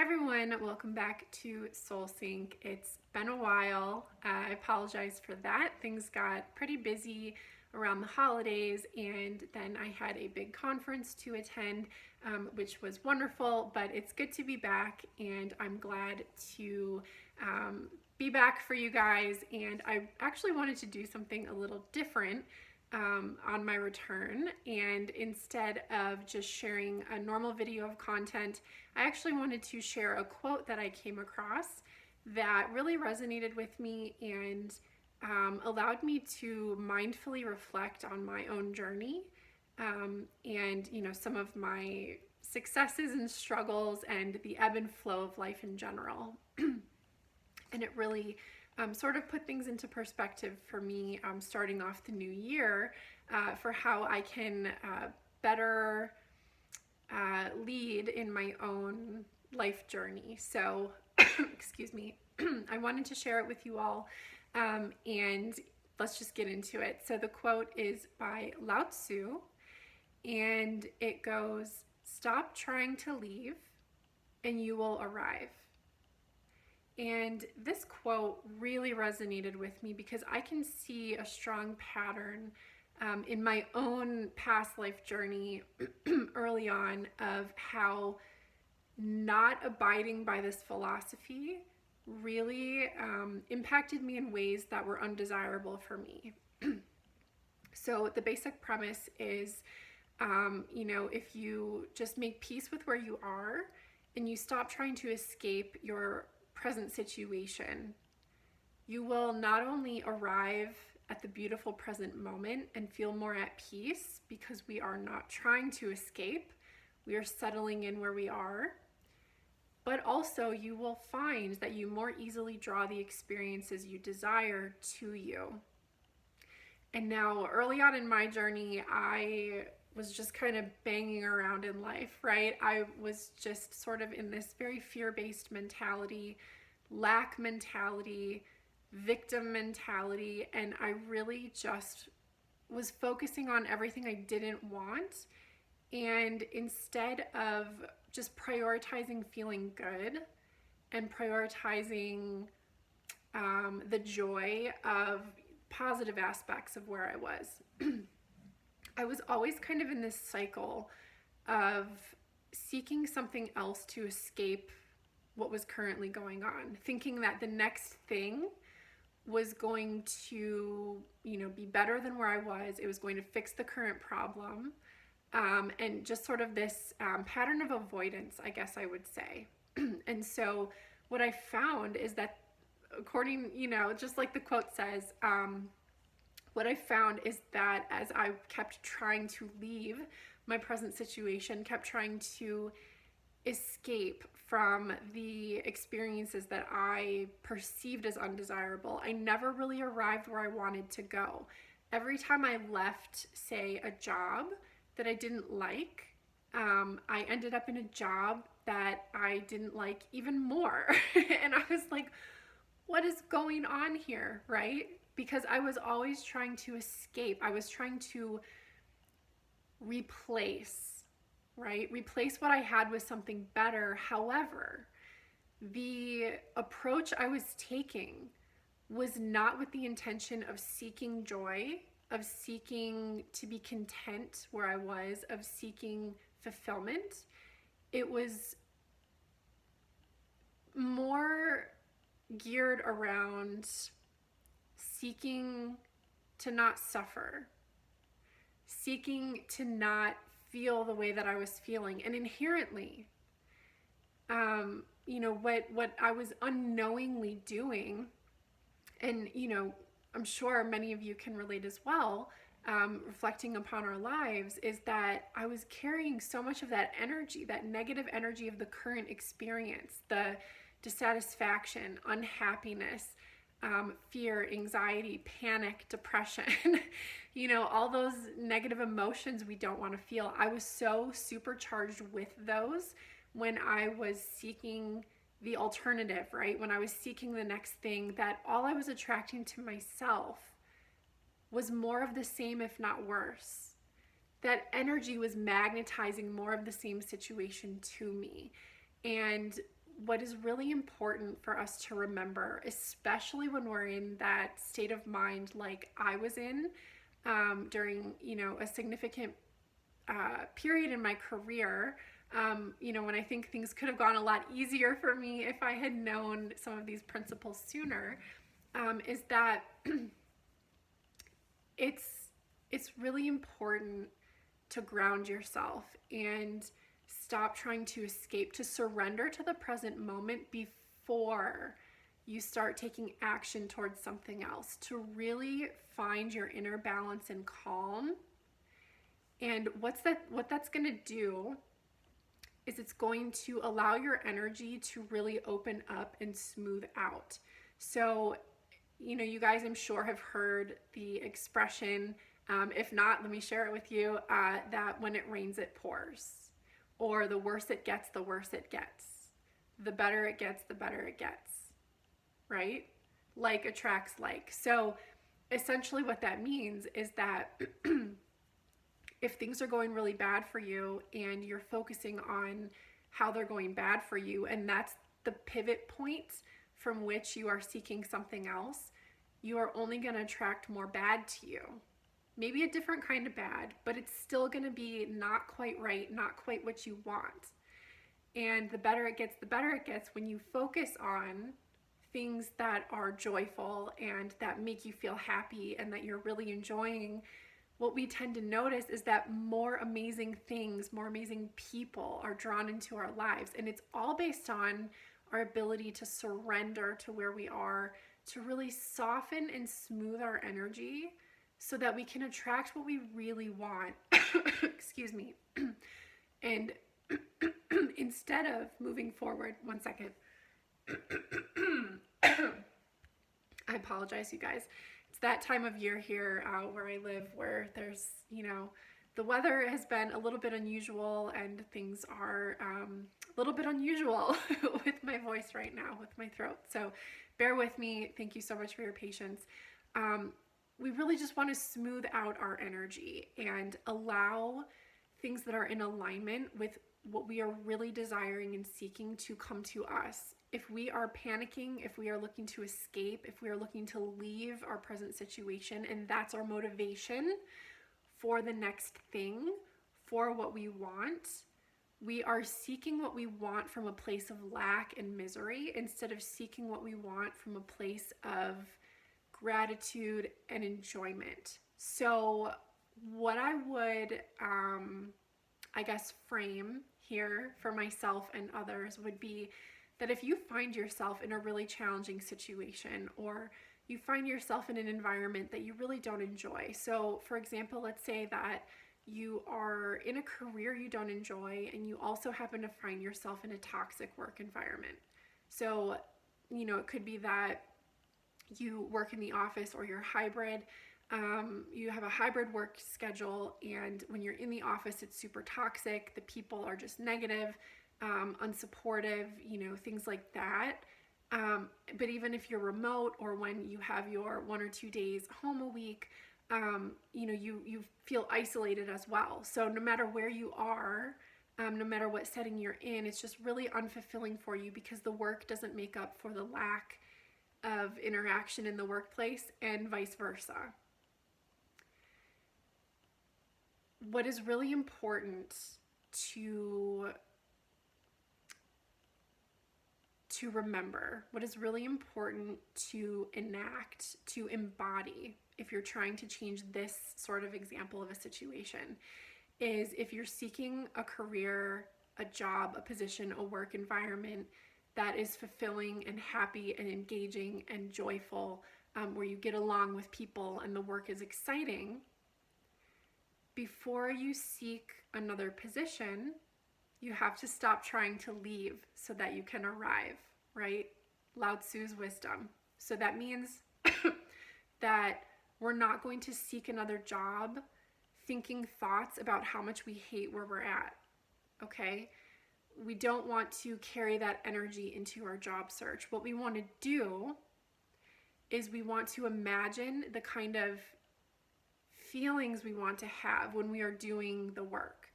everyone, welcome back to Soul Sync. It's been a while. I apologize for that. Things got pretty busy around the holidays, and then I had a big conference to attend, which was wonderful, but it's good to be back, and I'm glad to be back for you guys. And I actually wanted to do something a little different on my return, and instead of just sharing a normal video of content, I actually wanted to share a quote that I came across that really resonated with me and allowed me to mindfully reflect on my own journey, and some of my successes and struggles and the ebb and flow of life in general. And it really sort of put things into perspective for me, starting off the new year, for how I can better lead in my own life journey. So, excuse me, I wanted to share it with you all, and let's just get into it. So the quote is by Lau Tzu, and it goes, "Stop trying to leave and you will arrive." And this quote really resonated with me because I can see a strong pattern in my own past life journey early on of how not abiding by this philosophy really impacted me in ways that were undesirable for me. So the basic premise is, if you just make peace with where you are and you stop trying to escape your present situation, you will not only arrive at the beautiful present moment and feel more at peace because we are not trying to escape, we are settling in where we are, but also you will find that you more easily draw the experiences you desire to you. And now, early on in my journey, I was just kind of banging around in life, right? I was just sort of in this very fear-based mentality, lack mentality, victim mentality, and I really just was focusing on everything I didn't want. And instead of just prioritizing feeling good and prioritizing the joy of positive aspects of where I was, I was always kind of in this cycle of seeking something else to escape what was currently going on, thinking that the next thing was going to, be better than where I was. It was going to fix the current problem, and just sort of this pattern of avoidance, I guess I would say. And so what I found is that, according, just like the quote says, what I found is that as I kept trying to leave my present situation, kept trying to escape from the experiences that I perceived as undesirable, I never really arrived where I wanted to go. Every time I left, say, a job that I didn't like, I ended up in a job that I didn't like even more. And I was like, what is going on here, right? Because I was always trying to escape. I was trying to replace, right? Replace what I had with something better. However, the approach I was taking was not with the intention of seeking joy, of seeking to be content where I was, of seeking fulfillment. It was more geared around seeking to not suffer, seeking to not feel the way that I was feeling. And inherently, what I was unknowingly doing, and, I'm sure many of you can relate as well, reflecting upon our lives, is that I was carrying so much of that energy, that negative energy of the current experience, the dissatisfaction, unhappiness, fear, anxiety, panic, depression, all those negative emotions we don't want to feel. I was so supercharged with those when I was seeking the alternative, right? When I was seeking the next thing, that all I was attracting to myself was more of the same, if not worse. That energy was magnetizing more of the same situation to me. And what is really important for us to remember, especially when we're in that state of mind like I was in during, a significant period in my career, when I think things could have gone a lot easier for me if I had known some of these principles sooner, is that it's really important to ground yourself and stop trying to escape, to surrender to the present moment before you start taking action towards something else, to really find your inner balance and calm. And what that's going to do is it's going to allow your energy to really open up and smooth out. So, you guys, I'm sure, have heard the expression, if not, let me share it with you, that when it rains, it pours. Or the worse it gets, the worse it gets. The better it gets, the better it gets. Right? Like attracts like. So essentially what that means is that if things are going really bad for you and you're focusing on how they're going bad for you, and that's the pivot point from which you are seeking something else, you are only going to attract more bad to you. Maybe a different kind of bad, but it's still going to be not quite right, not quite what you want. And the better it gets, the better it gets when you focus on things that are joyful and that make you feel happy and that you're really enjoying. What we tend to notice is that more amazing things, more amazing people are drawn into our lives. And it's all based on our ability to surrender to where we are, to really soften and smooth our energy so that we can attract what we really want. Excuse me. And instead of moving forward, one second. I apologize, you guys. It's that time of year here where I live where there's, the weather has been a little bit unusual and things are a little bit unusual with my voice right now, with my throat. So bear with me. Thank you so much for your patience. We really just want to smooth out our energy and allow things that are in alignment with what we are really desiring and seeking to come to us. If we are panicking, if we are looking to escape, if we are looking to leave our present situation, and that's our motivation for the next thing, for what we want, we are seeking what we want from a place of lack and misery instead of seeking what we want from a place of gratitude and enjoyment. So what I would, frame here for myself and others would be that if you find yourself in a really challenging situation, or you find yourself in an environment that you really don't enjoy. So for example, let's say that you are in a career you don't enjoy and you also happen to find yourself in a toxic work environment. So, it could be that you work in the office or you're hybrid. You have a hybrid work schedule, and when you're in the office, it's super toxic. The people are just negative, unsupportive, things like that. But even if you're remote, or when you have your 1 or 2 days home a week, you feel isolated as well. So no matter where you are, no matter what setting you're in, it's just really unfulfilling for you because the work doesn't make up for the lack of interaction in the workplace, and vice versa. What is really important to remember, what is really important to enact, to embody, if you're trying to change this sort of example of a situation, is if you're seeking a career, a job, a position, a work environment that is fulfilling and happy and engaging and joyful, where you get along with people and the work is exciting, before you seek another position, you have to stop trying to leave so that you can arrive, right? Lau Tzu's wisdom. So that means that we're not going to seek another job thinking thoughts about how much we hate where we're at, okay? We don't want to carry that energy into our job search. What we want to do is we want to imagine the kind of feelings we want to have when we are doing the work,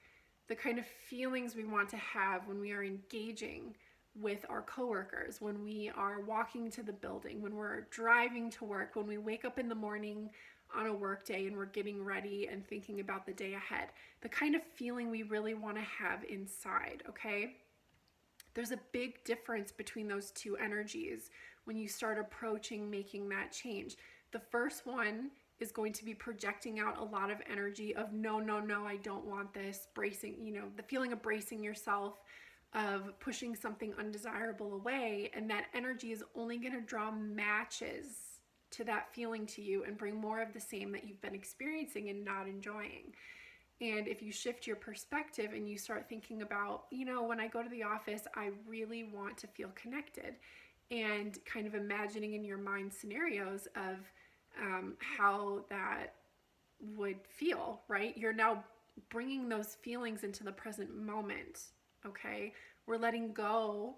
the kind of feelings we want to have when we are engaging with our coworkers, when we are walking to the building, when we're driving to work, when we wake up in the morning on a work day and we're getting ready and thinking about the day ahead, the kind of feeling we really want to have inside, okay? There's a big difference between those two energies when you start approaching making that change. The first one is going to be projecting out a lot of energy of no, no, no, I don't want this, bracing, the feeling of bracing yourself, of pushing something undesirable away, and that energy is only going to draw matches to that feeling to you and bring more of the same that you've been experiencing and not enjoying. And if you shift your perspective and you start thinking about, when I go to the office, I really want to feel connected, and kind of imagining in your mind scenarios of how that would feel, right? You're now bringing those feelings into the present moment, okay? We're letting go,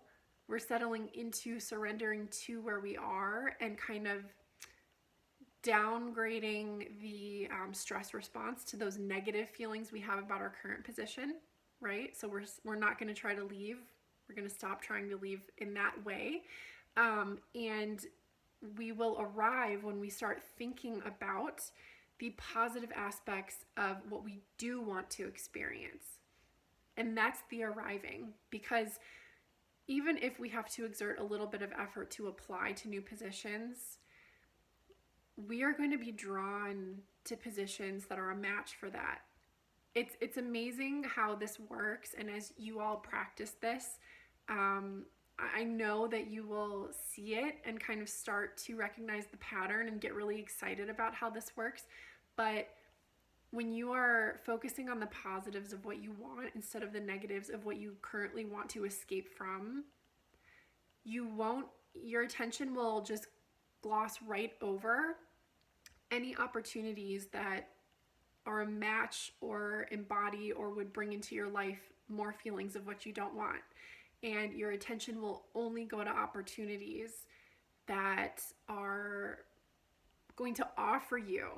we're settling into surrendering to where we are, and kind of downgrading the stress response to those negative feelings we have about our current position, right? So we're not going to try to leave. We're going to stop trying to leave in that way. And we will arrive when we start thinking about the positive aspects of what we do want to experience. And that's the arriving, because even if we have to exert a little bit of effort to apply to new positions, we are going to be drawn to positions that are a match for that. It's amazing how this works, and as you all practice this, I know that you will see it and kind of start to recognize the pattern and get really excited about how this works. But when you are focusing on the positives of what you want instead of the negatives of what you currently want to escape from, your attention will just gloss right over any opportunities that are a match or embody or would bring into your life more feelings of what you don't want. And your attention will only go to opportunities that are going to offer you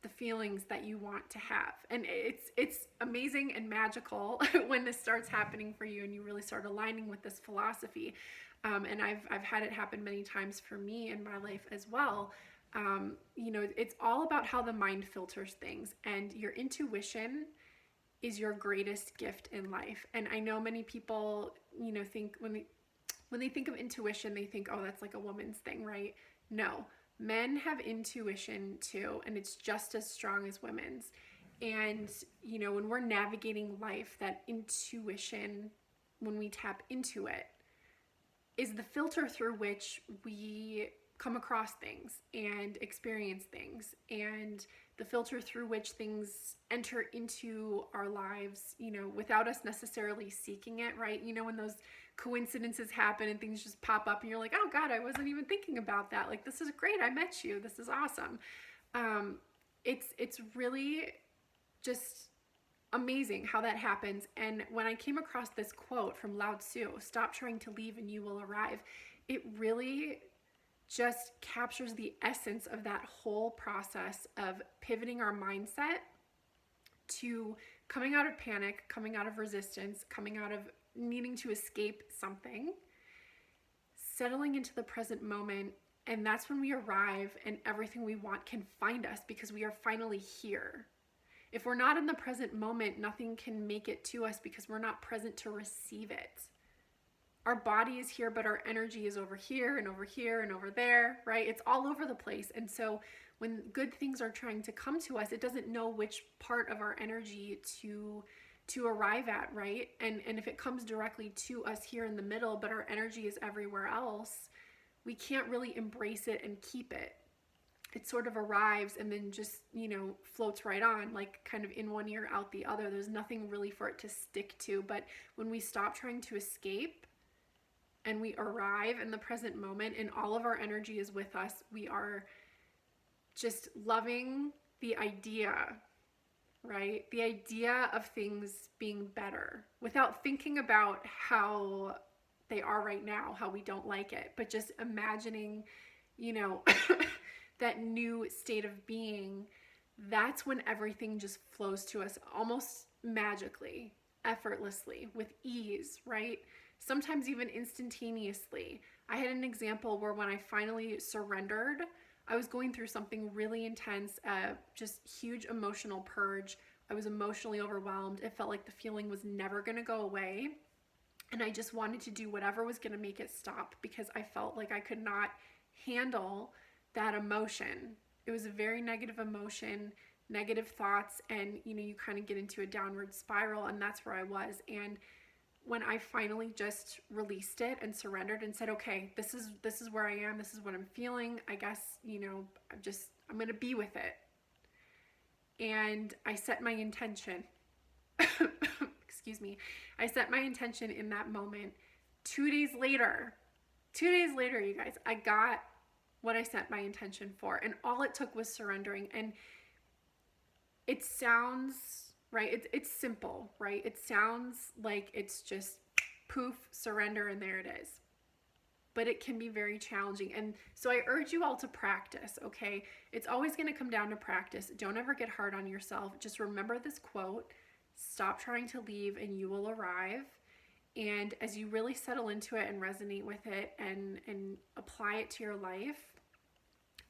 the feelings that you want to have. And it's amazing and magical when this starts happening for you and you really start aligning with this philosophy. And I've had it happen many times for me in my life as well. It's all about how the mind filters things, and your intuition is your greatest gift in life. And I know many people, think when they think of intuition, they think, oh, that's like a woman's thing, right? No, men have intuition too, and it's just as strong as women's. And, when we're navigating life, that intuition, when we tap into it, is the filter through which we come across things and experience things, and the filter through which things enter into our lives, without us necessarily seeking it, right? When those coincidences happen and things just pop up and you're like, oh God, I wasn't even thinking about that. Like, this is great. I met you. This is awesome. It's really just amazing how that happens. And when I came across this quote from Lau Tzu, stop trying to leave and you will arrive, it really just captures the essence of that whole process of pivoting our mindset to coming out of panic, coming out of resistance, coming out of needing to escape something, settling into the present moment. And that's when we arrive and everything we want can find us, because we are finally here. If we're not in the present moment, nothing can make it to us because we're not present to receive it. Our body is here, but our energy is over here and over here and over there, right? It's all over the place. And so when good things are trying to come to us, it doesn't know which part of our energy to arrive at, right? And if it comes directly to us here in the middle, but our energy is everywhere else, we can't really embrace it and keep it. It sort of arrives and then just, floats right on, like kind of in one ear, out the other. There's nothing really for it to stick to. But when we stop trying to escape and we arrive in the present moment and all of our energy is with us, we are just loving the idea, right? The idea of things being better without thinking about how they are right now, how we don't like it, but just imagining, that new state of being. That's when everything just flows to us almost magically. effortlessly, with ease, right? Sometimes even instantaneously. I had an example where when I finally surrendered, I was going through something really intense, just huge emotional purge. I was emotionally overwhelmed. It felt like the feeling was never going to go away. And I just wanted to do whatever was going to make it stop because I felt like I could not handle that emotion. It was a very negative emotion, negative thoughts, and you kind of get into a downward spiral, and that's where I was. And when I finally just released it and surrendered and said, okay, this is where I am, this is what I'm feeling, I guess, I'm going to be with it. And I set my intention. Excuse me. I set my intention in that moment. 2 days later, you guys, I got what I set my intention for. And all it took was surrendering. And it sounds, right? It's simple, right? It sounds like it's just poof, surrender, and there it is. But it can be very challenging. And so I urge you all to practice, okay? It's always going to come down to practice. Don't ever get hard on yourself. Just remember this quote: stop trying to leave and you will arrive. And as you really settle into it and resonate with it and apply it to your life,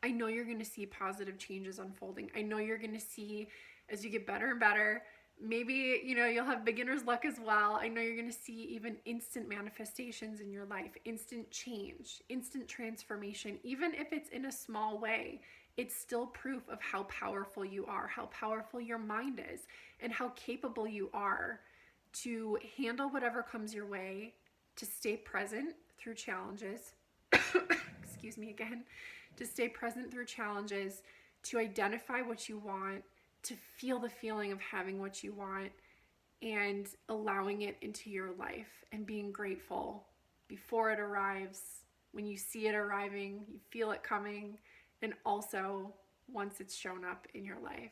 I know you're going to see positive changes unfolding. I know you're going to see, as you get better and better, maybe, you'll have beginner's luck as well. I know you're going to see even instant manifestations in your life, instant change, instant transformation. Even if it's in a small way, it's still proof of how powerful you are, how powerful your mind is, and how capable you are to handle whatever comes your way, to stay present through challenges. Excuse me again. To stay present through challenges, to identify what you want, to feel the feeling of having what you want, and allowing it into your life and being grateful before it arrives, when you see it arriving, you feel it coming, and also once it's shown up in your life.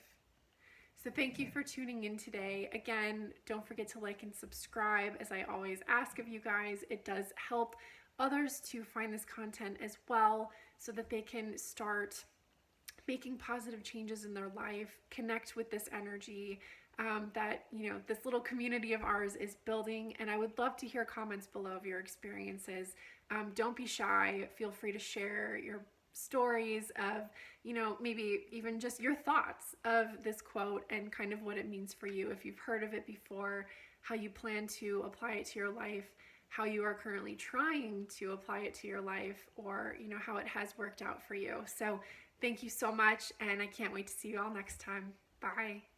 So thank you for tuning in today. Again, don't forget to like and subscribe, as I always ask of you guys. It does help others to find this content as well, so that they can start making positive changes in their life, connect with this energy that this little community of ours is building. And I would love to hear comments below of your experiences. Don't be shy. Feel free to share your stories of, maybe even just your thoughts of this quote and kind of what it means for you. If you've heard of it before, how you plan to apply it to your life, how you are currently trying to apply it to your life, or how it has worked out for you. So thank you so much, and I can't wait to see you all next time. Bye.